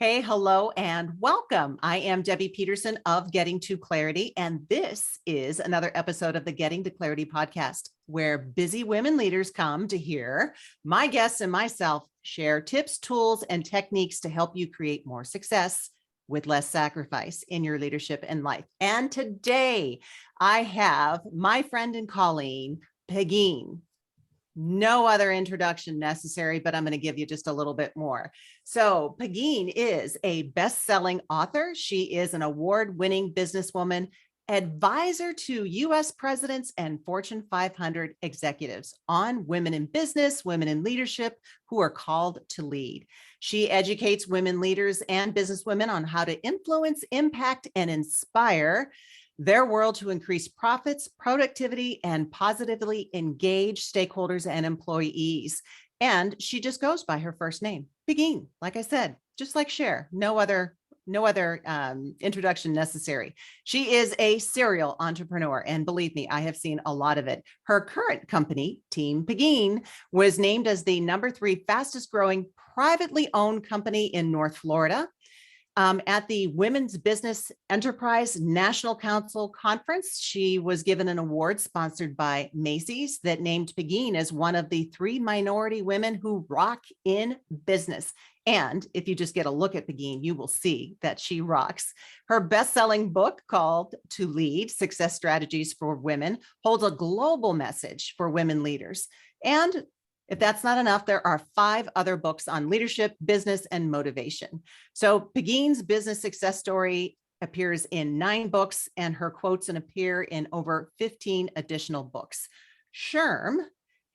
Hey, hello, and welcome. I am Debbie Peterson of Getting to Clarity, and this is another episode of the Getting to Clarity podcast, where busy women leaders come to hear my guests and myself share tips, tools, and techniques to help you create more success with less sacrifice in your leadership and life. And today, I have my friend and colleague, Pegine. No other introduction necessary, but I'm going to give you just a little bit more. So Pegine is a best-selling author. She is an award-winning businesswoman, advisor to U.S. presidents and Fortune 500 executives on women in business, women in leadership who are called to lead. She educates women leaders and businesswomen on how to influence, impact, and inspire their world to increase profits, productivity, and positively engage stakeholders and employees. And she just goes by her first name, Pegine. Like I said, just like Cher, no other introduction necessary. She is a serial entrepreneur, and believe me, I have seen a lot of it. Her current company, Team Pegine, was named as the #3 fastest growing privately owned company in North Florida. At the Women's Business Enterprise National Council Conference, she was given an award sponsored by Macy's that named Pegine as one of the 3 minority women who rock in business. And if you just get a look at Pegine, you will see that she rocks. Her best-selling book called To Lead: Success Strategies for Women holds a global message for women leaders. And if that's not enough, there are 5 other books on leadership, business, and motivation. So Pegine's business success story appears in 9 books, and her quotes appear in over 15 additional books. SHRM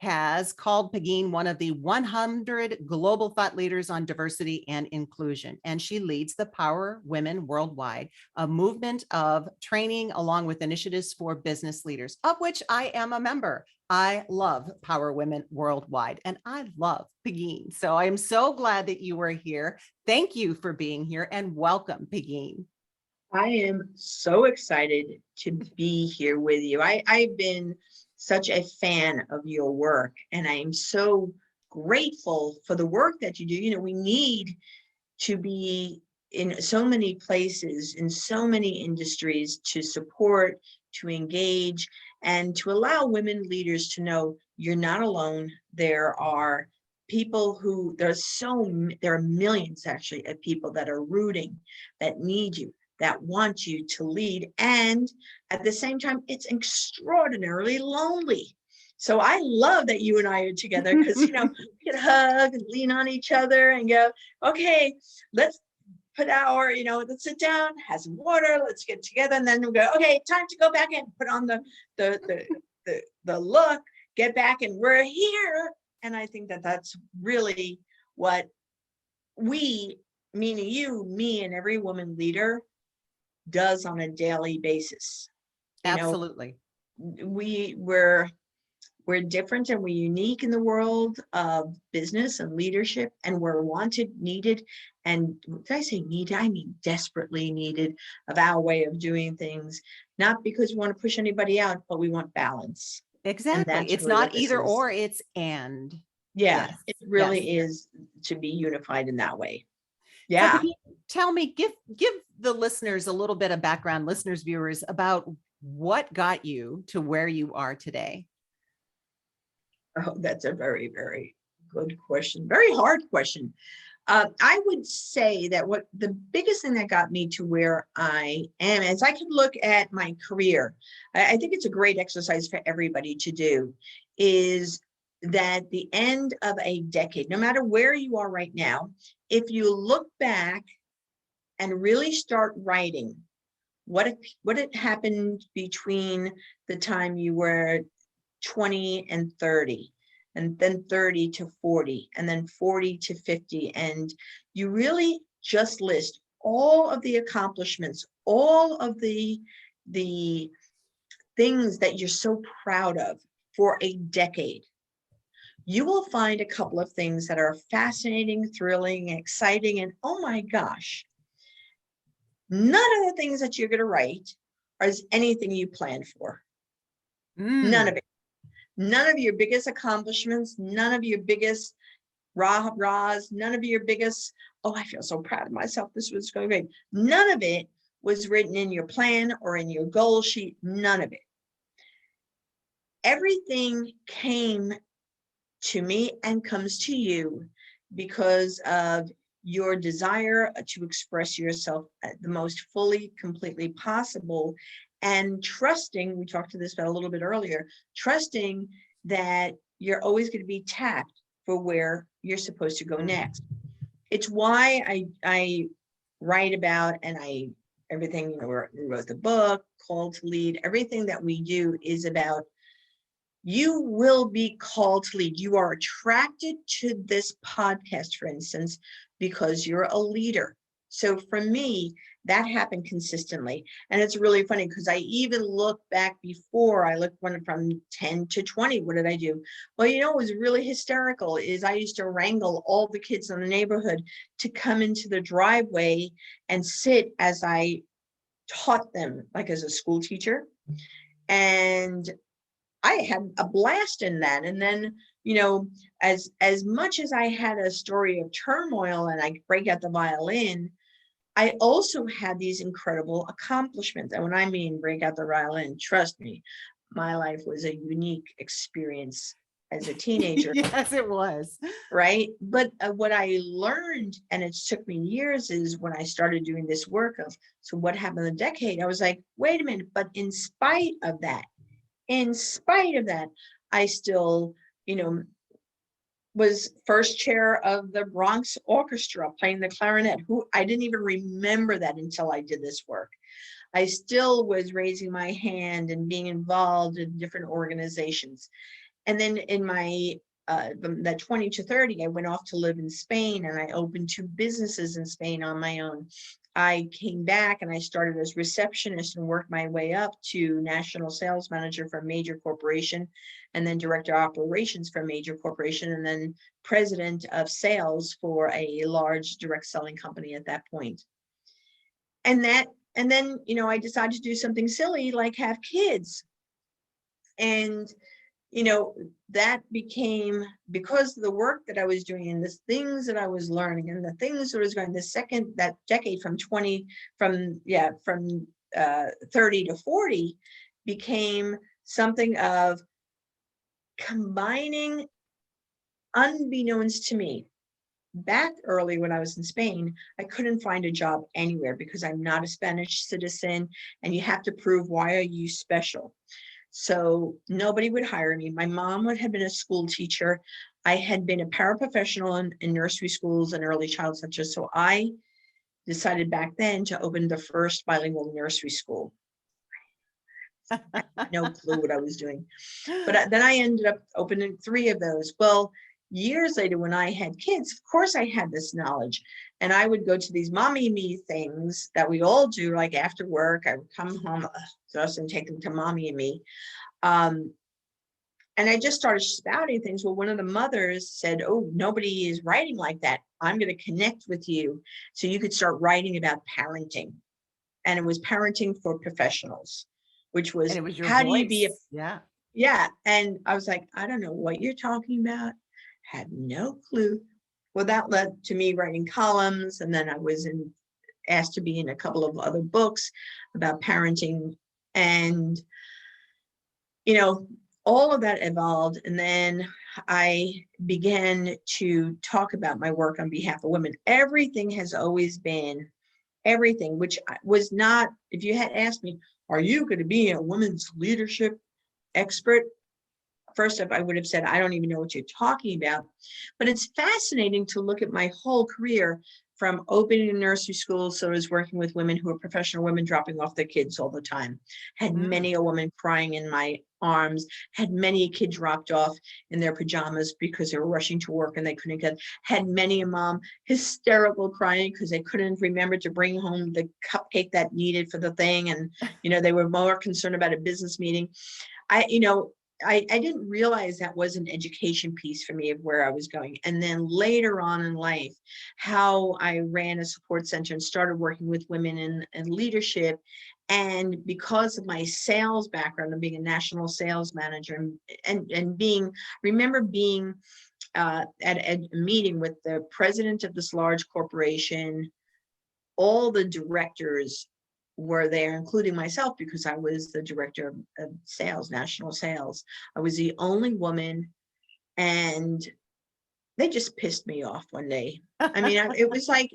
has called Pegine one of the 100 global thought leaders on diversity and inclusion, and she leads the Power Women Worldwide, a movement of training along with initiatives for business leaders, of which I am a member. I love Power Women Worldwide, and I love Pegine. So I am so glad that you were here. Thank you for being here, and welcome, Pegine. I am so excited to be here with you. I've been such a fan of your work, and I am so grateful for the work that you do. You know, we need to be in so many places, in so many industries to support, to engage, and to allow women leaders to know you're not alone. There are people who, there are millions actually of people that are rooting, that need you, that want you to lead. And at the same time, it's extraordinarily lonely. So I love that you and I are together because, you know, we can hug and lean on each other and go, okay, let's put our, let's sit down, have some water, let's get together. And then we'll go, okay, time to go back in, put on the look, get back, and we're here. And I think that that's really what we, meaning you, me, and every woman leader does on a daily basis. Absolutely. We're different and we're unique in the world of business and leadership, and we're wanted, needed, and when I say needed, I mean desperately needed of our way of doing things, not because we want to push anybody out, but we want balance. Exactly. It's really not either or, it's and. Yeah, yes. It really is to be unified in that way. Yeah. So tell me, give the listeners a little bit of background, listeners, viewers, about what got you to where you are today. Oh, that's a very, very good question. Very hard question. I would say that what the biggest thing that got me to where I am is I could look at my career. I think it's a great exercise for everybody to do, is that the end of a decade, no matter where you are right now, if you look back and really start writing what had happened between the time you were 20 and 30, and then 30 to 40, and then 40 to 50. And you really just list all of the accomplishments, all of the things that you're so proud of for a decade. You will find a couple of things that are fascinating, thrilling, exciting, and oh my gosh, none of the things that you're going to write is anything you planned for. None of it. None of your biggest accomplishments, none of your biggest rah-rahs, none of your biggest, oh, I feel so proud of myself, this was going great. None of it was written in your plan or in your goal sheet, none of it. Everything came to me and comes to you because of your desire to express yourself the most fully, completely possible, and trusting, we talked to this about a little bit earlier, trusting that you're always going to be tapped for where you're supposed to go next. It's why I write about, and everything, we wrote the book, Called to Lead, everything that we do is about, you will be called to lead. You are attracted to this podcast, for instance, because you're a leader. So for me, that happened consistently. And it's really funny because I even look back before, I looked from 10 to 20. What did I do? Well, what was really hysterical is I used to wrangle all the kids in the neighborhood to come into the driveway and sit as I taught them, like as a school teacher. And I had a blast in that. And then, as much as I had a story of turmoil and I break out the violin, I also had these incredible accomplishments. And when I mean break out the violin, trust me, my life was a unique experience as a teenager. Yes, it was. Right. But what I learned, and it took me years, is when I started doing this work of, so what happened in the decade? I was like, wait a minute, but in spite of that, I still, was first chair of the Bronx Orchestra playing the clarinet. I didn't even remember that until I did this work. I still was raising my hand and being involved in different organizations. And then in my that 20 to 30, I went off to live in Spain, and I opened 2 businesses in Spain on my own. I came back and I started as receptionist and worked my way up to national sales manager for a major corporation, and then director of operations for a major corporation, and then president of sales for a large direct selling company at that point. And then, I decided to do something silly like have kids. And that became, because of the work that I was doing and the things that I was learning and the things that was going, that decade from 30 to 40 became something of combining, unbeknownst to me. Back early when I was in Spain, I couldn't find a job anywhere because I'm not a Spanish citizen, and you have to prove, why are you special? So nobody would hire me. My mom had been a school teacher. I had been a paraprofessional in nursery schools and early childhood centers. So I decided back then to open the first bilingual nursery school. I had no clue what I was doing. But then I ended up opening 3 of those. Well, years later, when I had kids, of course I had this knowledge. And I would go to these mommy me things that we all do, like after work. I would come home and take them to mommy and me. And I just started spouting things. Well, one of the mothers said, oh, nobody is writing like that. I'm going to connect with you so you could start writing about parenting. And it was parenting for professionals, which was, And it was your how voice. do you be Yeah. And I was like, I don't know what you're talking about. Had no clue. Well, that led to me writing columns. And then I was asked to be in a couple of other books about parenting. And, all of that evolved. And then I began to talk about my work on behalf of women. Everything has always been everything, which was not, if you had asked me, are you going to be a women's leadership expert? First up, I would have said, I don't even know what you're talking about. But it's fascinating to look at my whole career, from opening a nursery school. So I was working with women who are professional women dropping off their kids all the time. Had many a woman crying in my arms, had many a kid dropped off in their pajamas because they were rushing to work and they couldn't get, had many a mom hysterical crying because they couldn't remember to bring home the cupcake that needed for the thing. And, they were more concerned about a business meeting. I didn't realize that was an education piece for me of where I was going. And then later on in life, how I ran a support center and started working with women in leadership. And because of my sales background and being a national sales manager and being at a meeting with the president of this large corporation. All the directors were there, including myself, because I was the director of sales, national sales. I was the only woman, and they just pissed me off one day. I mean, it was like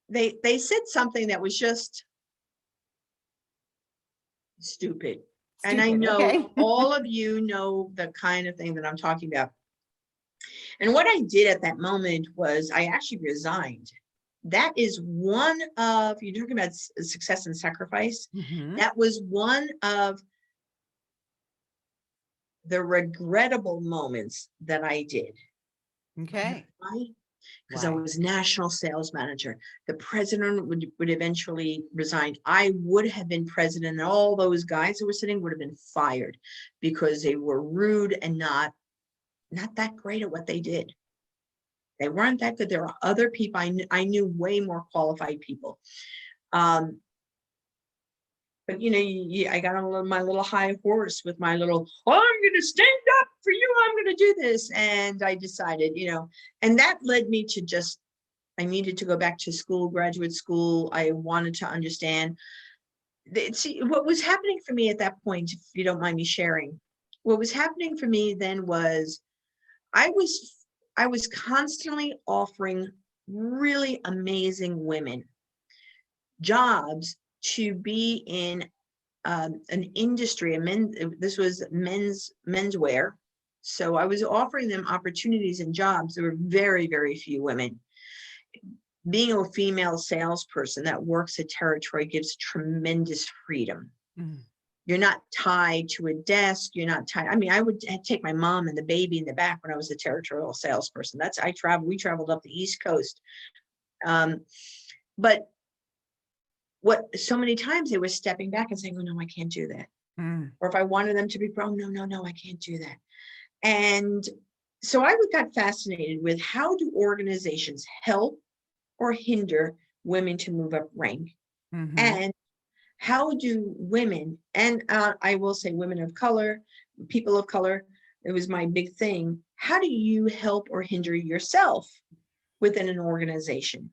they said something that was just stupid. And I know Okay. all of you know the kind of thing that I'm talking about. And what I did at that moment was I actually resigned. That is one of, you're talking about success and sacrifice. Mhm. That was one of the regrettable moments that I did. Okay. Why? Because I Why? was national sales manager. The president would eventually resign. I would have been president, and all those guys that were sitting would have been fired because they were rude and not that great at what they did. They weren't that good. There were other people. I knew way more qualified people. But I got on my little high horse with my little, oh, I'm going to stand up for you. I'm going to do this. And I decided, and that led me to just, I needed to go back to school, graduate school. I wanted to understand. See, what was happening for me at that point, if you don't mind me sharing, what was happening for me then was I was constantly offering really amazing women jobs to be in an industry, this was menswear. So I was offering them opportunities and jobs. There were very, very few women. Being a female salesperson that works a territory gives tremendous freedom. Mm. You're not tied to a desk. You're not tied. I mean, I would take my mom and the baby in the back when I was a territorial salesperson. We traveled up the East Coast. But so many times they were stepping back and saying, oh, no, I can't do that. Mm. Or if I wanted them to be pro, no, I can't do that. And so I got fascinated with how do organizations help or hinder women to move up rank? Mm-hmm. And how do women, and I will say women of color, people of color, it was my big thing. How do you help or hinder yourself within an organization?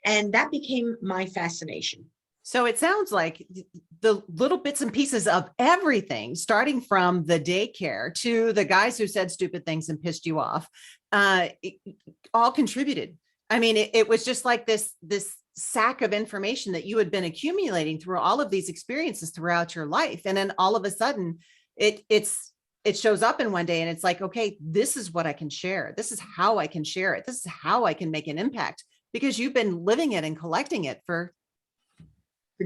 And that became my fascination. So it sounds like the little bits and pieces of everything, starting from the daycare to the guys who said stupid things and pissed you off, all contributed. I mean, it was just like this sack of information that you had been accumulating through all of these experiences throughout your life. And then all of a sudden it shows up in one day and it's like, okay, this is what I can share. This is how I can share it. This is how I can make an impact, because you've been living it and collecting it for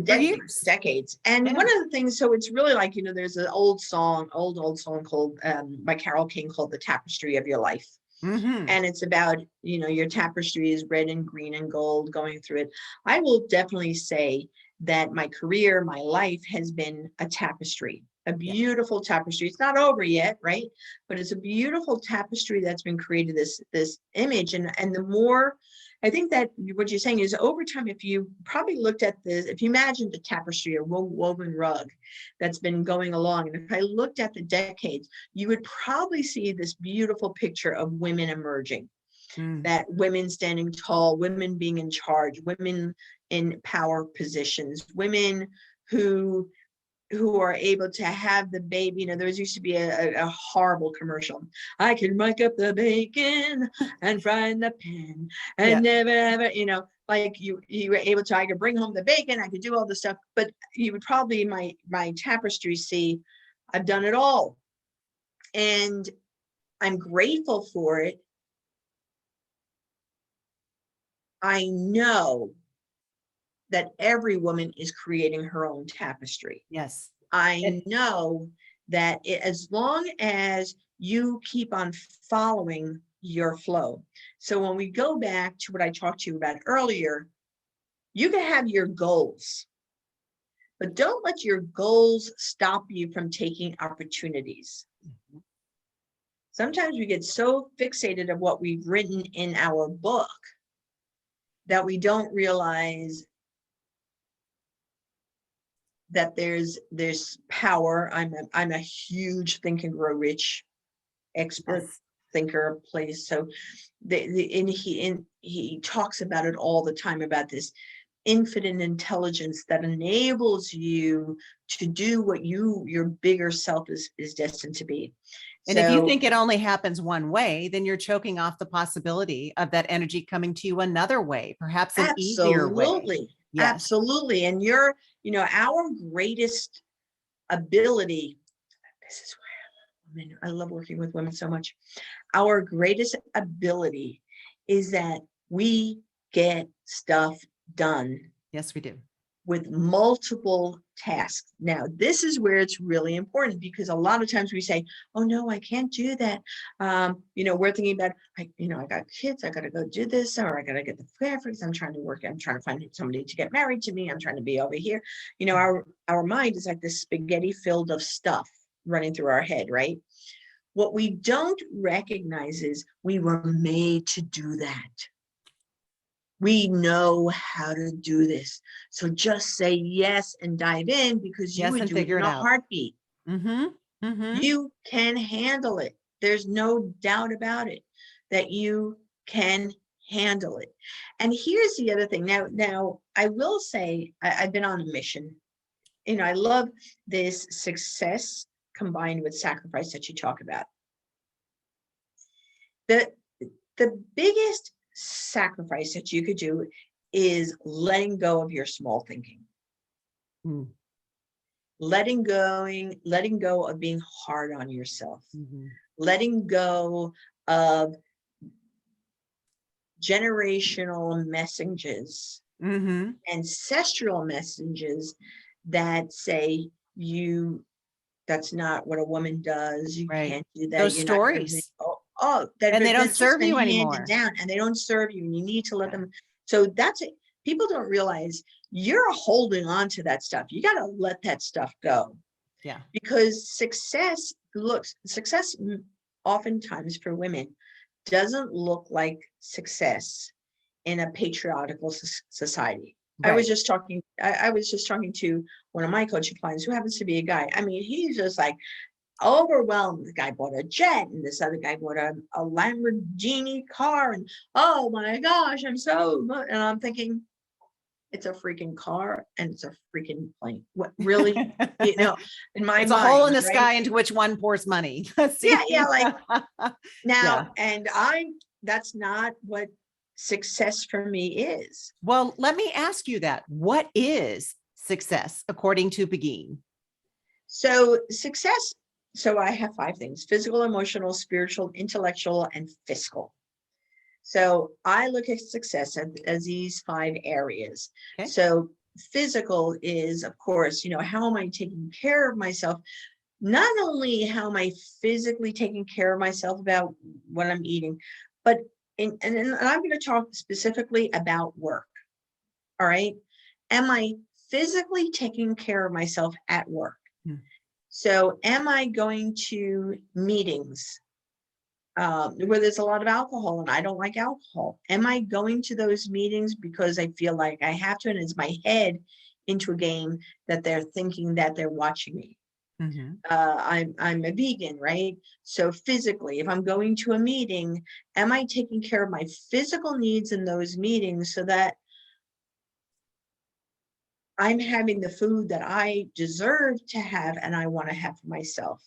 decades. And yeah. One of the things, so it's really like, there's an old song called by Carole King called The Tapestry of Your Life. Mm-hmm. And it's about, your tapestry is red and green and gold going through it. I will definitely say that my career, my life has been a tapestry, a beautiful tapestry. It's not over yet, right? But it's a beautiful tapestry that's been created, this image. And the more, I think that what you're saying is over time, if you probably looked at this, if you imagined the tapestry or woven rug that's been going along, and if I looked at the decades, you would probably see this beautiful picture of women emerging, that women standing tall, women being in charge, women in power positions, women who are able to have the baby. There used to be a horrible commercial. I can make up the bacon and fry in the pan and never ever, like you were able to, I could bring home the bacon, I could do all the stuff, but you would probably my tapestry see, I've done it all. And I'm grateful for it. I know that every woman is creating her own tapestry. Yes. I know that as long as you keep on following your flow. So when we go back to what I talked to you about earlier, you can have your goals, but don't let your goals stop you from taking opportunities. Mm-hmm. Sometimes we get so fixated on what we've written in our book that we don't realize that there's power. I'm a huge Think and Grow Rich expert. thinker place. So he talks about it all the time, about this infinite intelligence that enables you to do what your bigger self is destined to be. And if you So think it only happens one way, then you're choking off the possibility of that energy coming to you another way, perhaps an easier way. absolutely, Yes. absolutely. And our greatest ability, this is why I love working with women so much. Our greatest ability is that we get stuff done. Yes, we do. With multiple tasks. Now, this is where it's really important, because a lot of times we say, oh no, I can't do that. We're thinking about, I got kids, I got to go do this, or I got to get the graphics. I'm trying to find somebody to get married to me. I'm trying to be over here. Our mind is like this spaghetti filled of stuff running through our head, right? What we don't recognize is we were made to do that. We know how to do this. So just say yes and dive in, because you would do it in a heartbeat. Mm-hmm. Mm-hmm. You can handle it. There's no doubt about it that you can handle it. And here's the other thing. Now I will say I've been on a mission. I love this success combined with sacrifice that you talk about. The biggest sacrifice that you could do is letting go of your small thinking. Letting go of being hard on yourself. Letting go of generational messages, ancestral messages that say that's not what a woman does. You can't do that. Those stories. And they don't serve you anymore. Down, and they don't serve you, and you need to let them. So that's it. People don't realize you're holding on to that stuff. You got to let that stuff go. Yeah. Because success oftentimes for women doesn't look like success in a patriarchal society. Right. I was just talking to one of my coaching clients who happens to be a guy. I mean, he's just like overwhelmed. The guy bought a jet, and this other guy bought a Lamborghini car, and oh my gosh, and I'm thinking, it's a freaking car and it's a freaking plane. What really? In my mind, it's a hole in the sky into which one pours money. Like now, and that's not what success for me is. Well, let me ask you that. What is success according to Pegine? So success. So I have 5 things: physical, emotional, spiritual, intellectual, and fiscal. So I look at success as these 5 areas. Okay. So physical is, of course, how am I taking care of myself? Not only how am I physically taking care of myself about what I'm eating, but and I'm going to talk specifically about work. All right. Am I physically taking care of myself at work? So am I going to meetings where there's a lot of alcohol and I don't like alcohol? Am I going to those meetings because I feel like I have to, and it's my head into a game that they're thinking that they're watching me? I'm a vegan, right? So physically, if I'm going to a meeting, am I taking care of my physical needs in those meetings so that I'm having the food that I deserve to have and I want to have for myself?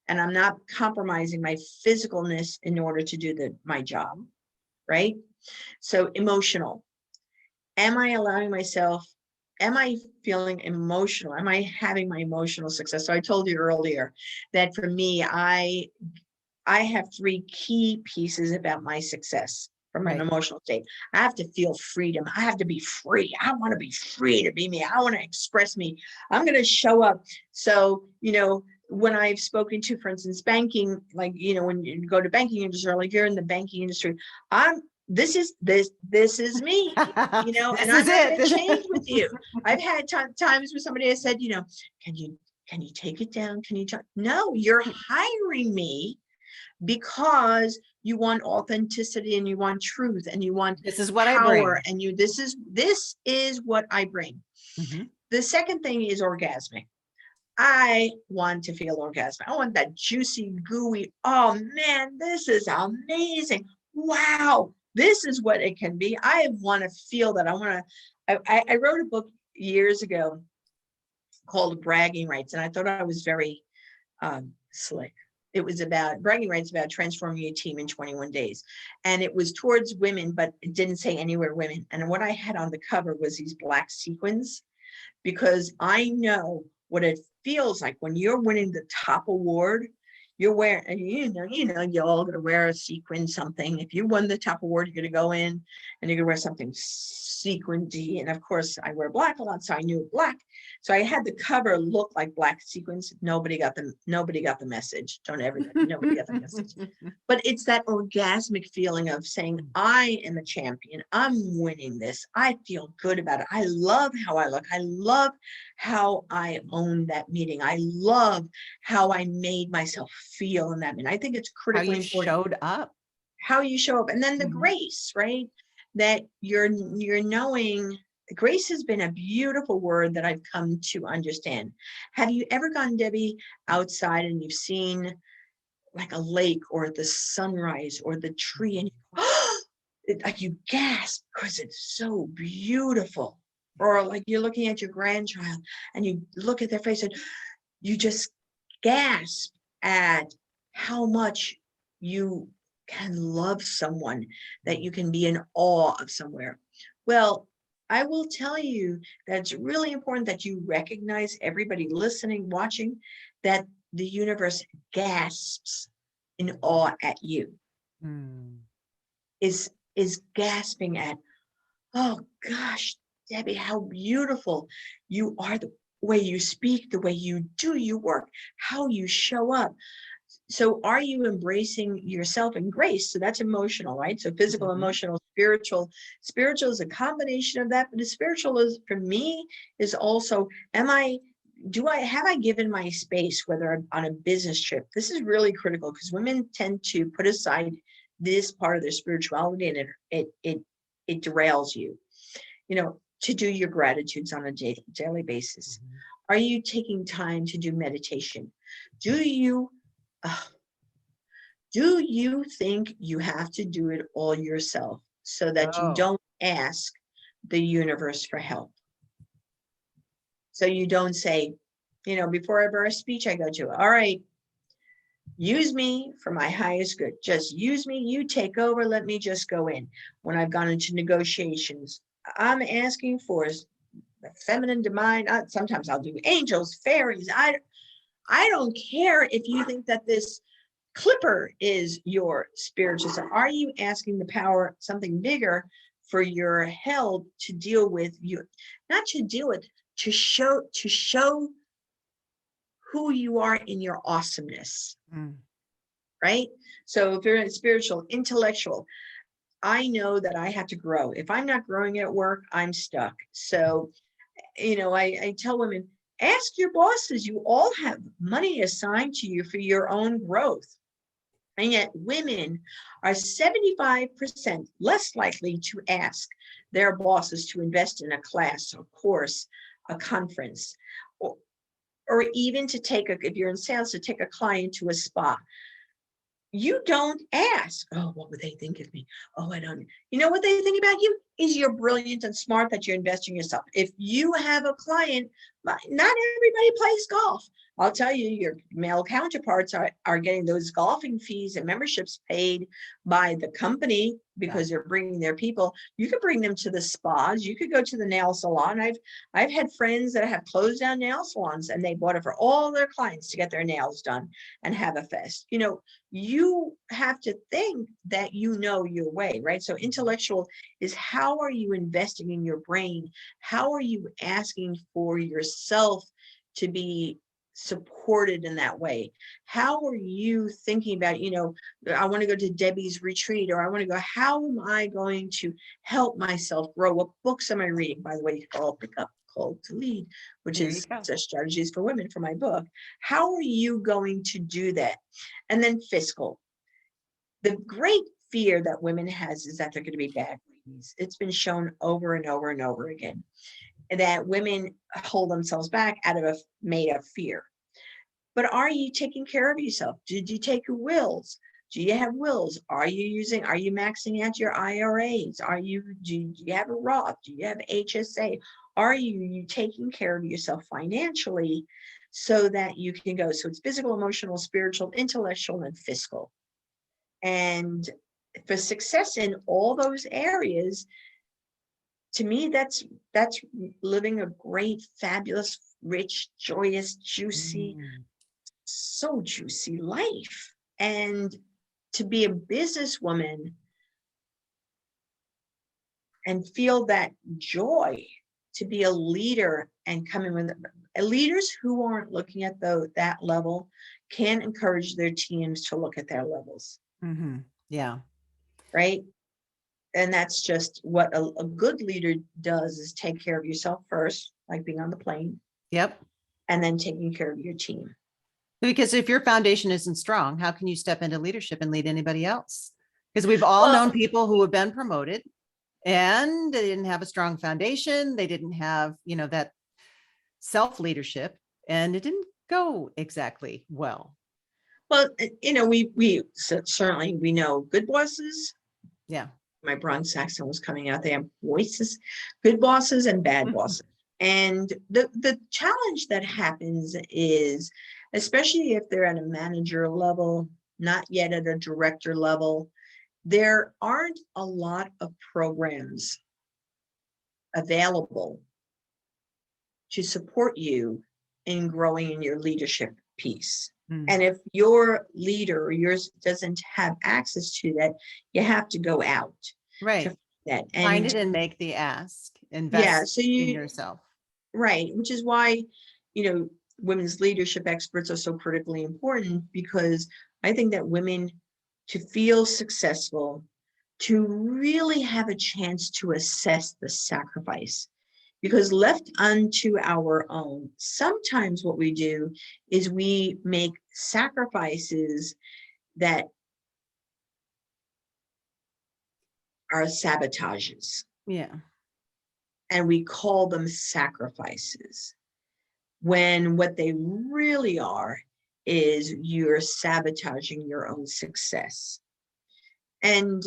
And I'm not compromising my physicalness in order to do my job, right? So emotional. Am I feeling emotional? Am I having my emotional success? So I told you earlier that for me, I have 3 key pieces about my success from an emotional state. I have to feel freedom. I have to be free. I want to be free to be me. I want to express me. I'm going to show up. So, when I've spoken to, for instance, banking, like, when you go to banking industry, like you're in the banking industry, this is me, and I'm not going to change with you. I've had times where somebody has said, can you take it down? No, you're hiring me because you want authenticity and you want truth and you want this is what power, I bring. And this is what I bring. The second thing is orgasmic. I want to feel orgasm. I want that juicy, gooey, oh man, this is amazing. Wow, this is what it can be. I want to feel that. I wrote a book years ago called Bragging Rights, and I thought I was very slick. It was about bragging rights, about transforming a team in 21 days. And it was towards women, but it didn't say anywhere women. And what I had on the cover was these black sequins, because I know what it feels like when you're winning the top award. You're wearing, and you're all gonna wear a sequin something. If you won the top award, you're gonna go in and you're gonna wear something sequined. And of course, I wear black a lot, so I knew black. So I had the cover look like black sequins. Nobody got the message. Don't everybody, nobody got the message. But it's that orgasmic feeling of saying, I am a champion. I'm winning this. I feel good about it. I love how I look. I love how I own that meeting. I love how I made myself feel in that meeting. I think it's How critically you important showed up. how you show up. And then the Mhm. grace, right? That you're knowing. Grace has been a beautiful word that I've come to understand. Have you ever gone, Debbie, outside and you've seen like a lake or the sunrise or the tree, and like you gasp because it's so beautiful? Or like you're looking at your grandchild and you look at their face and you just gasp at how much you can love someone, that you can be in awe of somewhere. Well, I will tell you that it's really important that you recognize, everybody listening, watching, that the universe gasps in awe at you, Mm. is gasping at, oh gosh, Debbie, how beautiful you are, the way you speak, the way you do your work, how you show up. So are you embracing yourself in grace? So that's emotional, right? So physical, Mhm. emotional, spiritual. Spiritual is a combination of that, but the spiritual is, for me, is also, have I given my space, whether I'm on a business trip? This is really critical because women tend to put aside this part of their spirituality, and it derails you, to do your gratitudes on a daily basis. Mhm. Are you taking time to do meditation? Do you uh, do you think you have to do it all yourself so that you Oh, don't ask the universe for help? So you don't say, before every speech I go to, all right, use me for my highest good. Just use me. You take over. Let me just go in. When I've gone into negotiations, I'm asking for the feminine divine. Sometimes I'll do angels, fairies. I don't care if you think that this clipper is your spiritual self. Are you asking the power, something bigger, for your help to deal with you? Not to deal with, to show who you are in your awesomeness, mm. right? So if you're spiritual, intellectual, I know that I have to grow. If I'm not growing at work, I'm stuck. So, I tell women, ask your bosses. You all have money assigned to you for your own growth. And yet women are 75% less likely to ask their bosses to invest in a class, a course, a conference, or even to if you're in sales, to take a client to a spa. You don't ask, oh, what would they think of me? Oh, I don't. You know what they think about you is you're brilliant and smart, that you're investing in yourself. If you have a client, not everybody plays golf. I'll tell you, your male counterparts are getting those golfing fees and memberships paid by the company Yeah. because they're bringing their people. You could bring them to the spas. You could go to the nail salon. I've had friends that have closed down nail salons, and they bought it for all their clients to get their nails done and have a fest. You have to think that your way, right? So intellectual is, how are you investing in your brain? How are you asking for yourself to be supported in that way? How are you thinking about, I want to go to Debbie's retreat, or I want to go, how am I going to help myself grow? What books am I reading? By the way, you can all pick up Called to Lead, which There you is go. strategies for women, for my book. How are you going to do that? And then fiscal. The great fear that women has is that they're going to be bad ladies. It's been shown over and over and over again. that women hold themselves back out of made of fear. But are you taking care of yourself? Did you take your wills? Do you have wills? Are you maxing out your IRAs? Do you have a Roth? Do you have HSA? Are you taking care of yourself financially so that you can go? So it's physical, emotional, spiritual, intellectual, and fiscal. And for success in all those areas, to me, that's living a great, fabulous, rich, joyous, juicy, so juicy life. And to be a businesswoman and feel that joy, to be a leader and come in with leaders who aren't looking at that level can encourage their teams to look at their levels. Mm-hmm. Yeah. Right. And that's just what a good leader does, is take care of yourself first, like being on the plane. Yep. And then taking care of your team. Because if your foundation isn't strong, how can you step into leadership and lead anybody else? Because we've all known people who have been promoted and they didn't have a strong foundation. They didn't have, that self-leadership, and it didn't go exactly well. Well, we certainly, we know good bosses. Yeah. My Bronx accent was coming out. They have voices, good bosses and bad bosses. And the challenge that happens is, especially if they're at a manager level, not yet at a director level, there aren't a lot of programs available to support you in growing in your leadership piece. And if your leader or yours doesn't have access to that, you have to go out. Right. That and find it and make the ask. Invest in yourself. Right. Which is why, women's leadership experts are so critically important, because I think that women, to feel successful, to really have a chance to assess the sacrifice, because left unto our own, sometimes what we do is we make sacrifices that are sabotages. Yeah. And we call them sacrifices, when what they really are is you're sabotaging your own success. And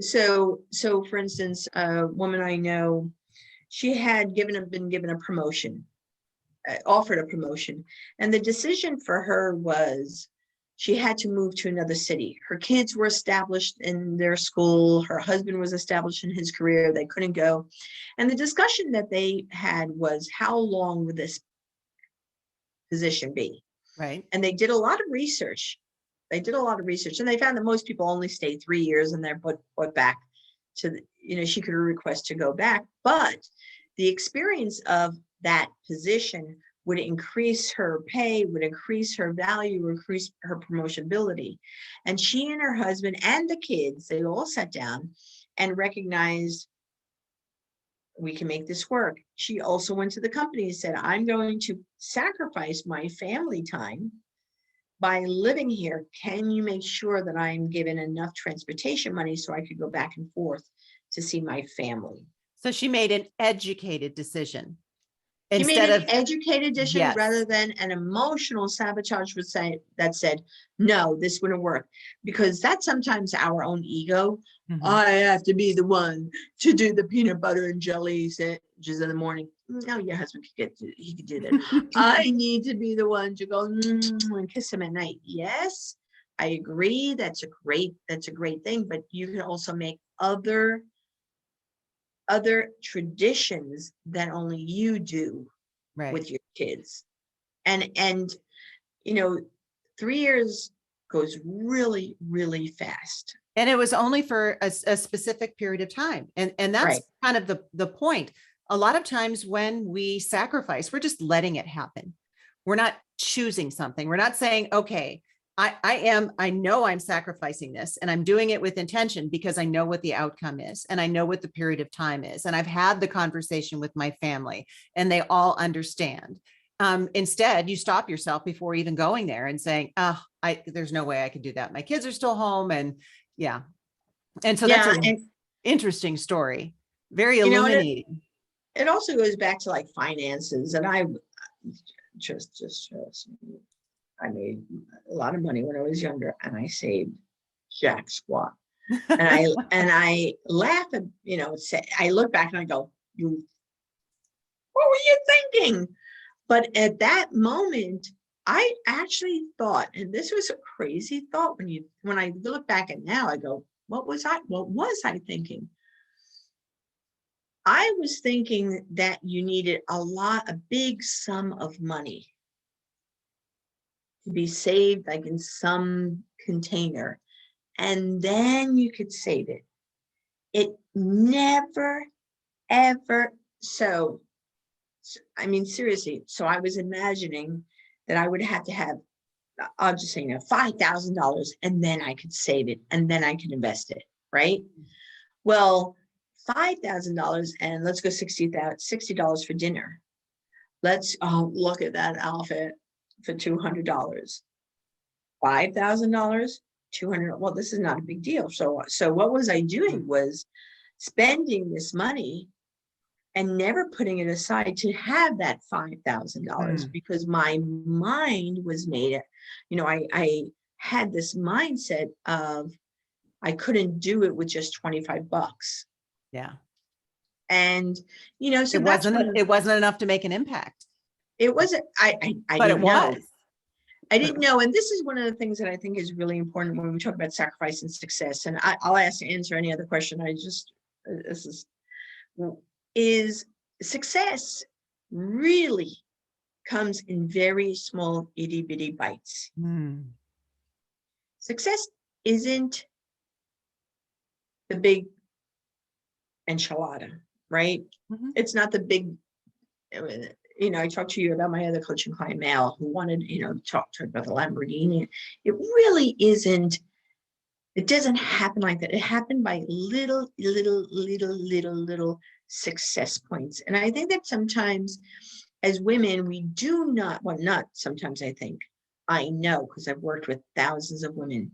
so for instance, a woman I know, she had been given a promotion, offered a promotion, and the decision for her was she had to move to another city. Her kids were established in their school. Her husband was established in his career. They couldn't go. And the discussion that they had was, how long would this position be? Right. And they did a lot of research. And they found that most people only stay 3 years and they're put back to, she could request to go back. But the experience of that position would increase her pay, would increase her value, would increase her promotionability. And she and her husband and the kids, they all sat down and recognized, we can make this work. She also went to the company and said, I'm going to sacrifice my family time by living here. Can you make sure that I'm given enough transportation money so I could go back and forth to see my family? So she made an educated decision. She made an educated decision, yes, rather than an emotional sabotage that said, no, this wouldn't work. Because that's sometimes our own ego. I have to be the one to do the peanut butter and jelly sandwiches in the morning. No, your husband he could do that. I need to be the one to go and kiss him at night. Yes, I agree. That's a great thing. But you can also make other traditions that only you do with your kids. And 3 years goes really, really fast. And it was only for a specific period of time. And that's kind of the point. A lot of times when we sacrifice, we're just letting it happen. We're not choosing something. We're not saying, okay, I know I'm sacrificing this and I'm doing it with intention because I know what the outcome is and I know what the period of time is. And I've had the conversation with my family and they all understand. Instead, you stop yourself before even going there and saying, there's no way I could do that. My kids are still home. And so that's an interesting story. Very illuminating. it also goes back to like finances. And I just, I made a lot of money when I was younger, and I saved jack squat. And I laugh at, I look back and I go, what were you thinking? But at that moment, I actually thought, and this was a crazy thought when I look back at now, I go, what was I thinking? I was thinking that you needed a big sum of money to be saved, like in some container, and then you could save it. It never, ever. So, I mean, seriously. So I was imagining that I would have to have, I'll just say, $5,000, and then I could save it, and then I could invest it, right? Well, $5,000, and let's go $60 for dinner. Let's look at that outfit for $200. $5,000, $200. Well, this is not a big deal. So what was I doing was spending this money and never putting it aside to have that $5,000 because my mind was made. I had this mindset of I couldn't do it with just $25. Yeah. And so it wasn't enough to make an impact. It wasn't. I but didn't it was. know. I didn't know. And this is one of the things that I think is really important when we talk about sacrifice and success. And I'll answer any other question. Is success really comes in very small itty bitty bites. Success isn't the big enchilada, right? It's not the big, I talked to you about my other coaching client, Mel, who wanted, to talk about the Lamborghini. It really isn't, it doesn't happen like that. It happened by little success points. And I think that sometimes as women, we do not, well, not sometimes I know, because I've worked with thousands of women.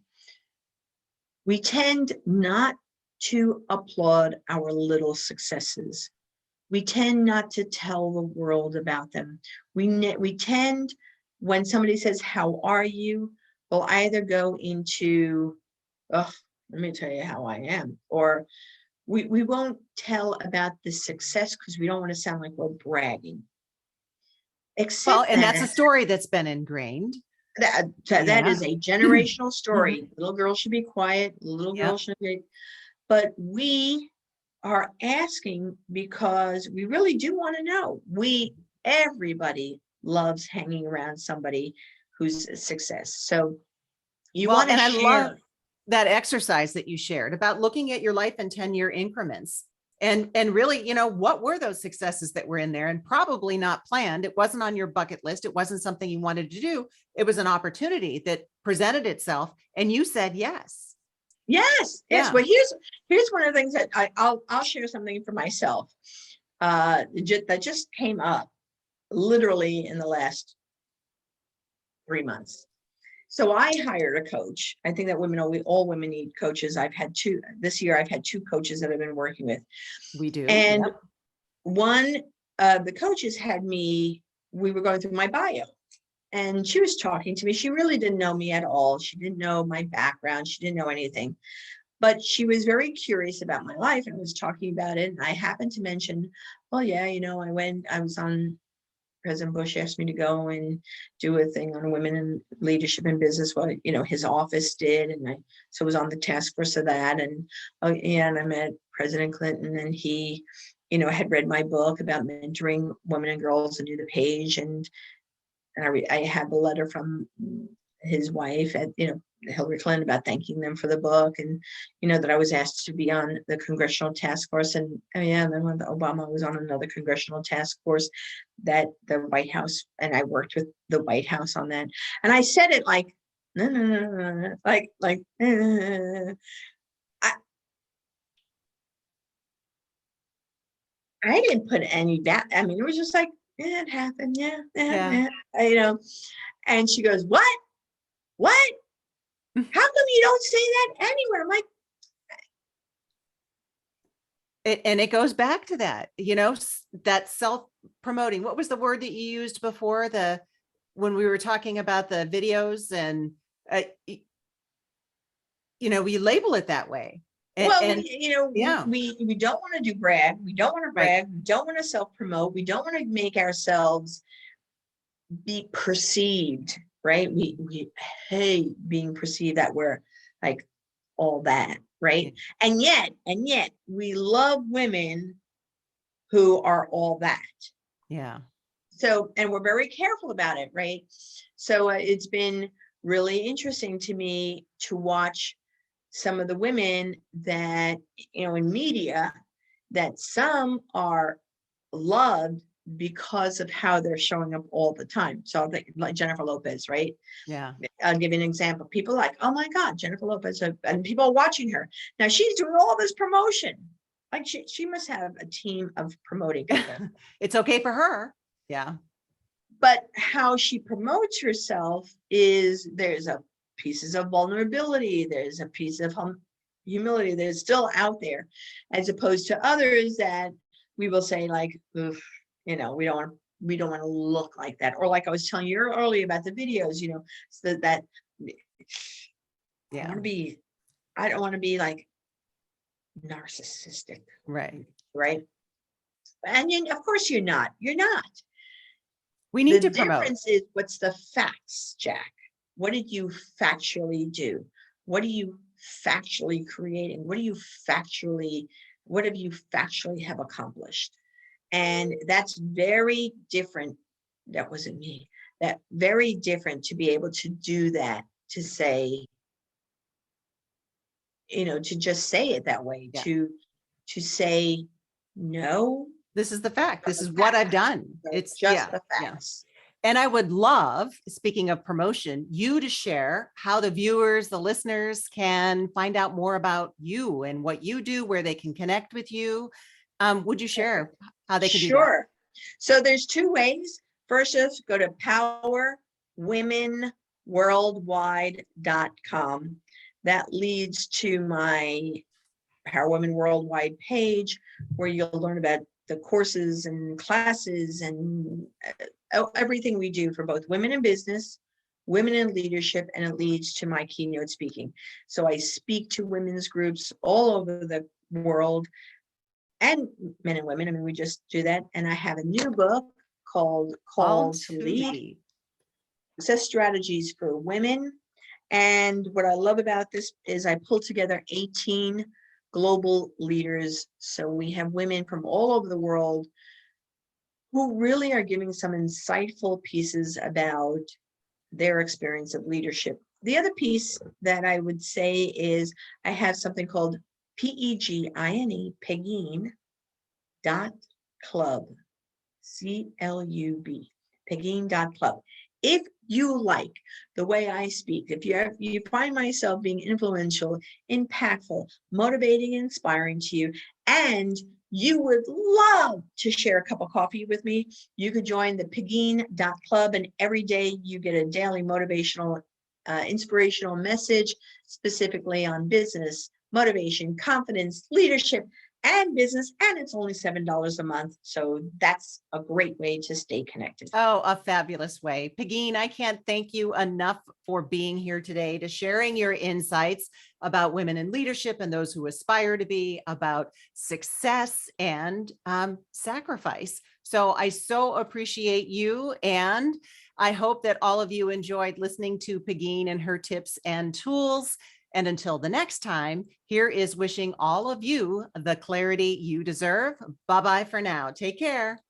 We tend not to applaud our little successes. We tend not to tell the world about them. We tend, when somebody says, how are you? We'll either go into, oh, let me tell you how I am. Or we won't tell about the success because we don't want to sound like we're bragging. That's a story that's been ingrained. That is a generational story. Little girls should be quiet. Little girls should be, but we are asking because we really do want to know. Everybody loves hanging around somebody who's a success. So you want to share. I love that exercise that you shared about looking at your life in 10-year increments and really, what were those successes that were in there, and probably not planned. It wasn't on your bucket list. It wasn't something you wanted to do. It was an opportunity that presented itself, and you said yes. Yes. Well, here's one of the things that I'll share something for myself that just came up literally in the last 3 months. So I hired a coach. I think that all women need coaches. I've had two this year. I've had 2 coaches that I've been working with. We do. And one of the coaches we were going through my bio, and she was talking to me. She really didn't know me at all. She didn't know my background. She didn't know anything, but she was very curious about my life and was talking about it. And I happened to mention, well, yeah, I was on, President Bush asked me to go and do a thing on women in leadership and business, what, his office did. And I was on the task force of that. And and I met President Clinton, and he, had read my book about mentoring women and girls, and knew the page. And I had the letter from his wife at, Hillary Clinton, about thanking them for the book, and, that I was asked to be on the congressional task force. And then when Obama was on another congressional task force, that the White House, and I worked with the White House on that. And I said it like, no, I didn't put any back. I mean, it was just like, yeah, it happened. Yeah. And she goes, what? How come you don't say that anywhere? I'm like, And it goes back to that, that self-promoting. What was the word that you used before, when we were talking about the videos, and we label it that way. Well, And yeah, we don't want to do brag. We don't want to right. brag. We don't want to self-promote. We don't want to make ourselves be perceived, right? We hate being perceived that we're like all that, right? Yeah. And yet we love women who are all that. Yeah. So, and we're very careful about it, right? So it's been really interesting to me to watch some of the women that, in media, that some are loved because of how they're showing up all the time. So like Jennifer Lopez, right? Yeah. I'll give you an example. People are like, oh my God, Jennifer Lopez, and people are watching her. Now she's doing all this promotion. Like she must have a team of promoting people. It's okay for her. Yeah. But how she promotes herself is there's a pieces of vulnerability, there's a piece of humility that's still out there, as opposed to others that we will say like, oof, we don't want to look like that. Or like I was telling you earlier about the videos, so that Yeah. I don't want to be like narcissistic. Right. Right. And of course you're not. We need The to promote. difference is what's the facts, Jack? What did you factually do? What are you factually creating? What have you factually have accomplished? And that's very different. That wasn't me. That very different to be able to do that, to say, to just say it that way, Yeah. to say, no, This is the fact. This is what I've done. It's just the yeah. facts. And I would love, speaking of promotion, you to share how the viewers, the listeners can find out more about you and what you do, where they can connect with you. Would you share how they can do that? Sure. So there's two ways. First, just go to powerwomenworldwide.com. That leads to my Power Women Worldwide page, where you'll learn about the courses and classes and everything we do for both women in business, women in leadership, and it leads to my keynote speaking. So I speak to women's groups all over the world, and men and women. I mean, we just do that. And I have a new book called Called to Lead, Success Strategies for Women. And what I love about this is I pulled together 18 global leaders. So we have women from all over the world who really are giving some insightful pieces about their experience of leadership. The other piece that I would say is I have something called Pegine, Pegine.club, CLUB, Pegine.club. If you like the way I speak, if you find myself being influential, impactful, motivating, inspiring to you, and you would love to share a cup of coffee with me, you could join the Pegine.club, and every day you get a daily motivational, inspirational message specifically on business, motivation, confidence, leadership, and business, and it's only $7 a month. So that's a great way to stay connected. Oh, a fabulous way. Pegine, I can't thank you enough for being here today, to sharing your insights about women in leadership and those who aspire to be, about success and sacrifice. So I so appreciate you, and I hope that all of you enjoyed listening to Pegine and her tips and tools. And until the next time, here is wishing all of you the clarity you deserve. Bye-bye for now. Take care.